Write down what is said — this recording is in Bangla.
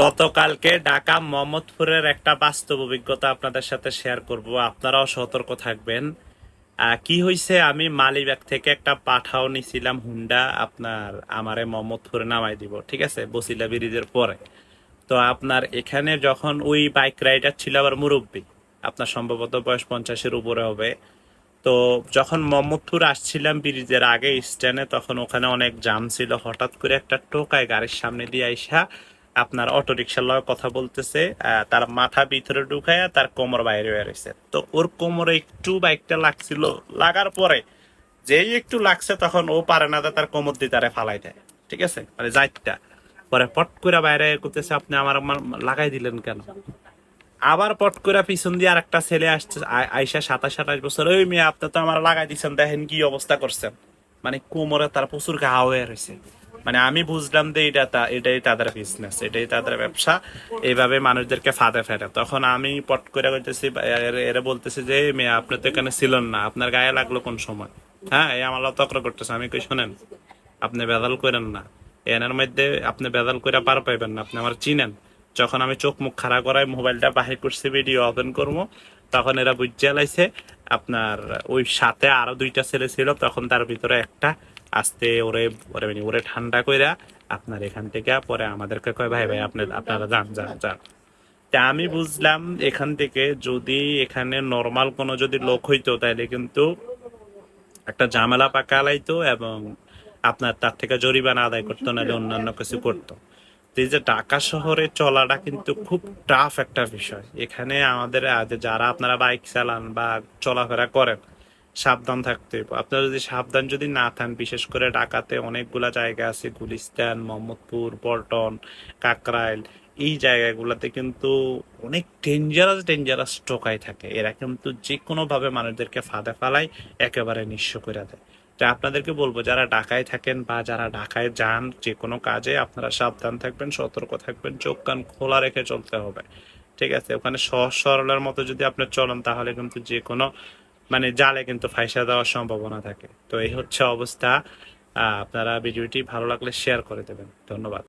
গতকালকে ঢাকা মোহাম্মদপুরের একটা বাস্তব অভিজ্ঞতা আপনাদের সাথে শেয়ার করব, আপনারাও সতর্ক থাকবেন। কি হয়েছে, আমি মালিবাগ থেকে একটা পাঠাও নিছিলাম হুন্ডা, আপনার আমারে মোহাম্মদপুরে নামাই দিব, ঠিক আছে, বসিলা ব্রিজের পরে। তো আপনার এখানে যখন ওই বাইক রাইডার ছিল আবার মুরব্বী, আপনার সম্ভবত বয়স 50-এর উপরে হবে। তো যখন মোহাম্মদপুর আসছিলাম ব্রিজের আগে স্ট্যান্ডে, তখন ওখানে অনেক জাম ছিল। হঠাৎ করে একটা টোকায় গাড়ির সামনে দিয়ে আইসা আপনার অটো রিক্সার লগে কথা বলতেছে, তার মাথা ভিতরে ঢুকায়া তার কোমর বাইরে বেরিয়েছে। তো ওর কোমরে একটু বাইকটা লাগছিল, লাগার পরে যেই একটু লাগছে তখন ও পারে না তার কোমর দিয়ে তারে ফালাই দেয়, ঠিক আছে, মানে যাইতটা। পরে পট করে বাইরে করতেছে, আপনি আমার লাগাই দিলেন কেন? আবার পট করে পিছন দিয়ে আর একটা ছেলে আসছে, আইসা 27-28 বছর, ওই মেয়ে আপনি তো আমার লাগাই দিচ্ছেন, দেখেন কি অবস্থা করছেন। মানে কোমরে তার প্রচুর ঘা হয়ে রয়েছে। মানে আমি বুঝলাম যে এটাই তাদের বিজনেস, এটাই তাদের ব্যবসা, এইভাবে মানুষদেরকে ফাঁদে ফেলে। তখন আমি পট করে বলতেছি, এরা বলতেছে যে মেয়ে আপনি তো এখানে ছিলেন না, আপনার গায়ে লাগলো কোন সময়? হ্যাঁ, এই আমার তক্র করতেছে। আমি কই শোনেন, আপনি বেদাল করেন না, এনের মধ্যে আপনি বেদাল করে পার পাইবেন না, আপনি আমার চিনেন। যখন আমি চোখ মুখ খাড়া করাই মোবাইলটা বাহির করছি ভিডিও ওপেন করবো, তখন এরা বুঝে লাইছে। আপনার ওই সাথে আরো দুইটা ছেলে ছিল, তখন তার ভিতরে একটা আস্তে ওরে ওরে মানে ওরে ঠান্ডা কইরা আপনার এখান থেকে পরে আমাদেরকে কয়, ভাই ভাই আপনারা যান যান যান। তা আমি বুঝলাম এখান থেকে যদি এখানে নর্মাল কোনো যদি লোক হইতো তাহলে কিন্তু একটা ঝামেলা পাকালাইতো এবং আপনার তার থেকে জরিমানা আদায় করতো, নাহলে অন্যান্য কিছু করতো। তো এই যে ঢাকা শহরে চলাটা কিন্তু খুব টাফ একটা বিষয়। এখানে আমাদের যারা আপনারা বাইক চালান বা চলাফেরা করেন, সাবধান থাকতে হবে। আপনারা যদি সাবধান যদি না থাকেন, বিশেষ করে ঢাকাতে অনেকগুলা জায়গা আছে, গুলিস্তান, মোহাম্মদপুর, পল্টন, কাকরাইল, এই জায়গাগুলোতে কিন্তু অনেক ডেঞ্জারাস ডেঞ্জারাস টোকাই থাকে। এরা কিন্তু যে কোনো ভাবে মানুষদেরকে ফাঁদে ফালায়, একেবারে নিঃস্ব করে দেয়। তো আপনাদেরকে বলবো, যারা ঢাকায় থাকেন বা যারা ঢাকায় যান যে কোনো কাজে, আপনারা সাবধান থাকবেন, সতর্ক থাকবেন, চোখ কান খোলা রেখে চলতে হবে, ঠিক আছে। ওখানে সহজ সরলের মতো যদি আপনি চলেন, তাহলে কিন্তু যে কোনো মানে জালে কিন্তু ফাঁসা দেওয়ার সম্ভাবনা থাকে। তো এই হচ্ছে অবস্থা। আপনারা ভিডিওটি ভালো লাগলে শেয়ার করে দেবেন। ধন্যবাদ।